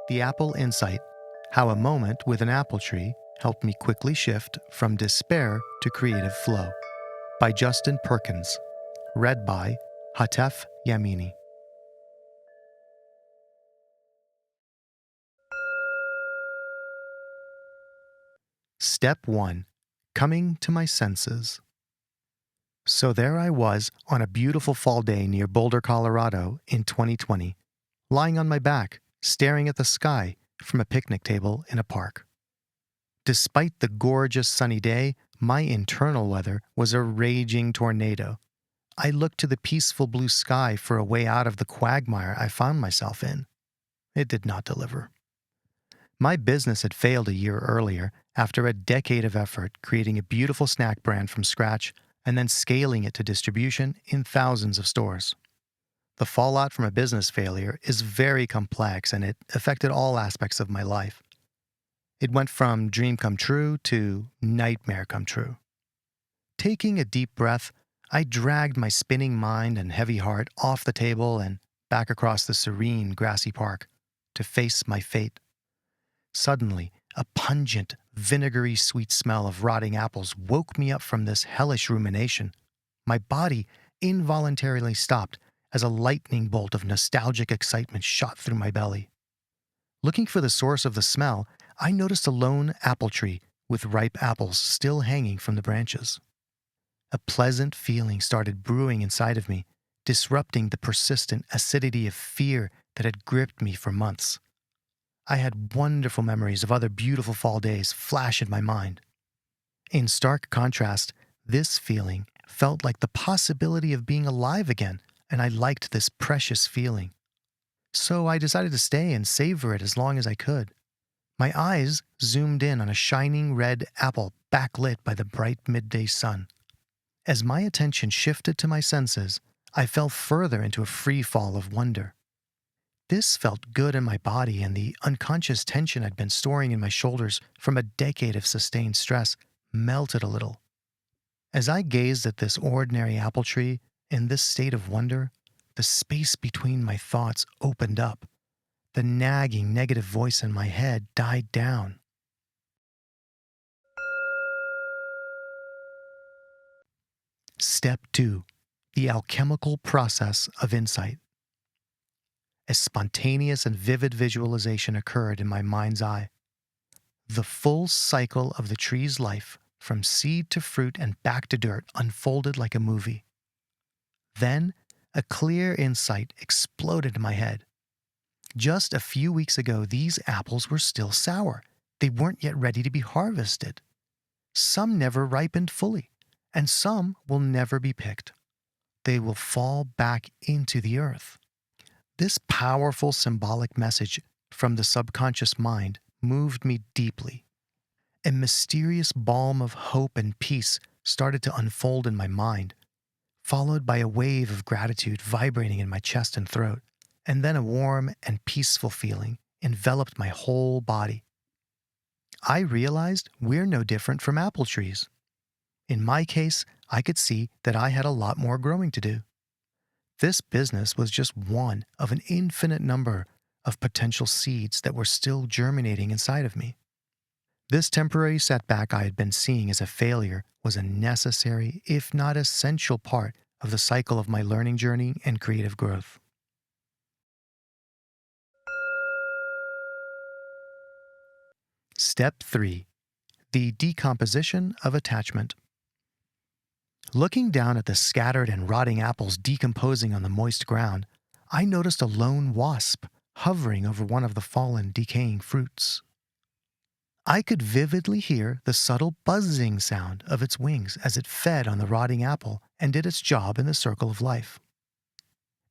The Apple Insight: How a Moment with an Apple Tree Helped Me Quickly Shift from Despair to Creative Flow, by Justin Perkins. Read by Hatef Yamini. Step 1: Coming to my senses. So there I was on a beautiful fall day near Boulder, Colorado in 2020, lying on my back, staring at the sky from a picnic table in a park. Despite the gorgeous sunny day, my internal weather was a raging tornado. I looked to the peaceful blue sky for a way out of the quagmire I found myself in. It did not deliver. My business had failed a year earlier after a decade of effort creating a beautiful snack brand from scratch and then scaling it to distribution in thousands of stores. The fallout from a business failure is very complex and it affected all aspects of my life. It went from dream come true to nightmare come true. Taking a deep breath, I dragged my spinning mind and heavy heart off the table and back across the serene, grassy park to face my fate. Suddenly, a pungent, vinegary sweet smell of rotting apples woke me up from this hellish rumination. My body involuntarily stopped as a lightning bolt of nostalgic excitement shot through my belly. Looking for the source of the smell, I noticed a lone apple tree with ripe apples still hanging from the branches. A pleasant feeling started brewing inside of me, disrupting the persistent acidity of fear that had gripped me for months. I had wonderful memories of other beautiful fall days flash in my mind. In stark contrast, this feeling felt like the possibility of being alive again, and I liked this precious feeling. So I decided to stay and savor it as long as I could. My eyes zoomed in on a shining red apple backlit by the bright midday sun. As my attention shifted to my senses, I fell further into a free fall of wonder. This felt good in my body, and the unconscious tension I'd been storing in my shoulders from a decade of sustained stress melted a little. As I gazed at this ordinary apple tree in this state of wonder, the space between my thoughts opened up. The nagging negative voice in my head died down. Step 2: The alchemical process of insight. A spontaneous and vivid visualization occurred in my mind's eye. The full cycle of the tree's life, from seed to fruit and back to dirt, unfolded like a movie. Then, a clear insight exploded in my head. Just a few weeks ago, these apples were still sour. They weren't yet ready to be harvested. Some never ripened fully, and some will never be picked. They will fall back into the earth. This powerful symbolic message from the subconscious mind moved me deeply. A mysterious balm of hope and peace started to unfold in my mind, followed by a wave of gratitude vibrating in my chest and throat, and then a warm and peaceful feeling enveloped my whole body. I realized we're no different from apple trees. In my case, I could see that I had a lot more growing to do. This business was just one of an infinite number of potential seeds that were still germinating inside of me. This temporary setback I had been seeing as a failure was a necessary, if not essential, part of the cycle of my learning journey and creative growth. Step 3: The decomposition of attachment. Looking down at the scattered and rotting apples decomposing on the moist ground, I noticed a lone wasp hovering over one of the fallen, decaying fruits. I could vividly hear the subtle buzzing sound of its wings as it fed on the rotting apple and did its job in the circle of life.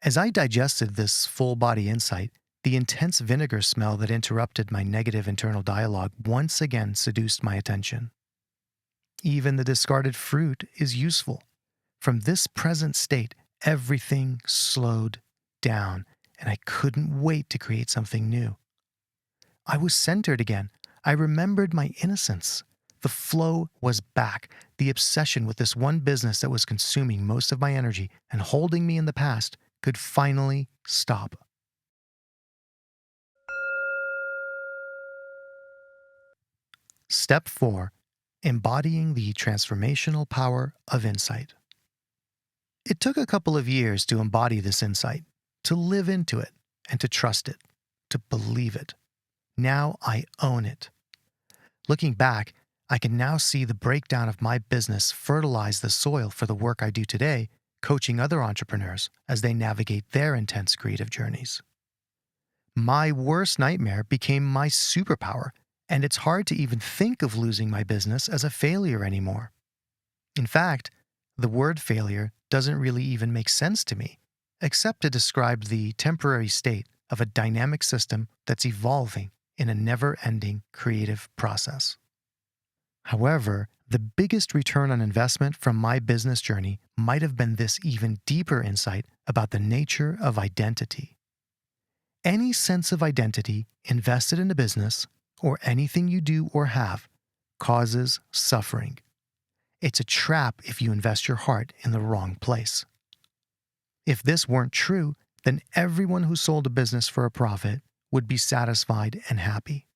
As I digested this full-body insight, the intense vinegar smell that interrupted my negative internal dialogue once again seduced my attention. Even the discarded fruit is useful. From this present state, everything slowed down, and I couldn't wait to create something new. I was centered again. I remembered my innocence. The flow was back. The obsession with this one business that was consuming most of my energy and holding me in the past could finally stop. Step 4. Embodying the transformational power of insight. It took a couple of years to embody this insight, to live into it, and to trust it, to believe it. Now I own it. Looking back, I can now see the breakdown of my business fertilize the soil for the work I do today, coaching other entrepreneurs as they navigate their intense creative journeys. My worst nightmare became my superpower, and it's hard to even think of losing my business as a failure anymore. In fact, the word failure doesn't really even make sense to me, except to describe the temporary state of a dynamic system that's evolving in a never-ending creative process. However, the biggest return on investment from my business journey might have been this even deeper insight about the nature of identity. Any sense of identity invested in a business, or anything you do or have, causes suffering. It's a trap if you invest your heart in the wrong place. If this weren't true, then everyone who sold a business for a profit would be satisfied and happy.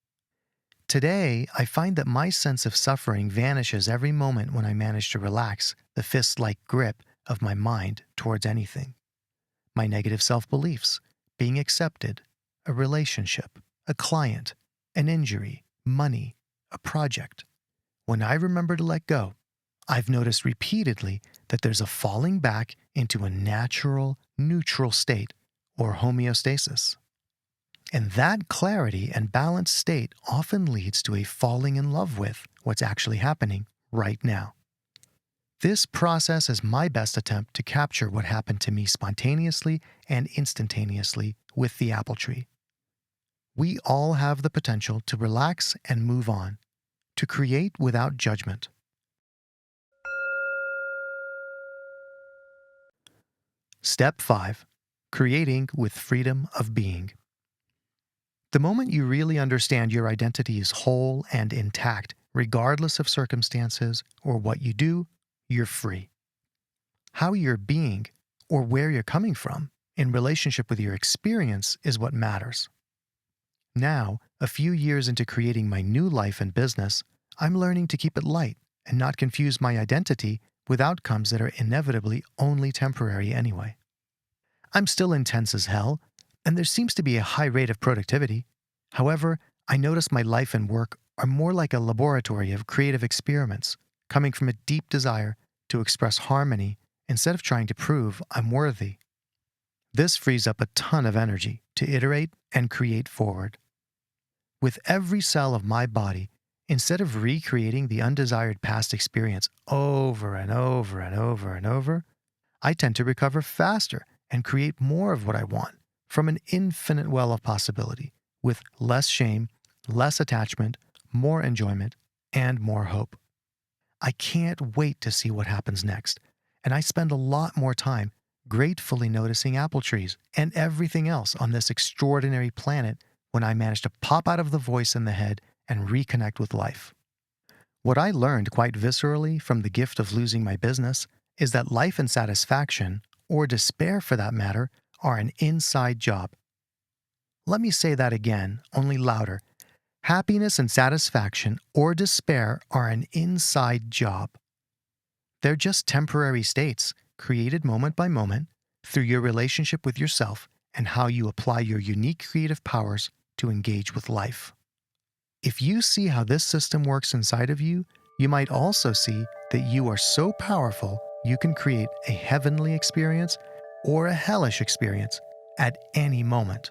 Today, I find that my sense of suffering vanishes every moment when I manage to relax the fist-like grip of my mind towards anything. My negative self-beliefs, being accepted, a relationship, a client, an injury, money, a project. When I remember to let go, I've noticed repeatedly that there's a falling back into a natural, neutral state, or homeostasis. And that clarity and balanced state often leads to a falling in love with what's actually happening right now. This process is my best attempt to capture what happened to me spontaneously and instantaneously with the apple tree. We all have the potential to relax and move on, to create without judgment. Step 5. Creating with freedom of being. The moment you really understand your identity is whole and intact, regardless of circumstances or what you do, you're free. How you're being, or where you're coming from, in relationship with your experience is what matters. Now, a few years into creating my new life and business, I'm learning to keep it light and not confuse my identity with outcomes that are inevitably only temporary anyway. I'm still intense as hell, and there seems to be a high rate of productivity. However, I notice my life and work are more like a laboratory of creative experiments, coming from a deep desire to express harmony instead of trying to prove I'm worthy. This frees up a ton of energy to iterate and create forward. With every cell of my body, instead of recreating the undesired past experience over and over and over and over, I tend to recover faster and create more of what I want from an infinite well of possibility, with less shame, less attachment, more enjoyment, and more hope. I can't wait to see what happens next, and I spend a lot more time gratefully noticing apple trees and everything else on this extraordinary planet when I manage to pop out of the voice in the head and reconnect with life. What I learned quite viscerally from the gift of losing my business is that life and satisfaction, or despair for that matter, are an inside job. Let me say that again, only louder. Happiness and satisfaction, or despair, are an inside job. They're just temporary states, created moment by moment, through your relationship with yourself and how you apply your unique creative powers to engage with life. If you see how this system works inside of you, you might also see that you are so powerful you can create a heavenly experience or a hellish experience at any moment.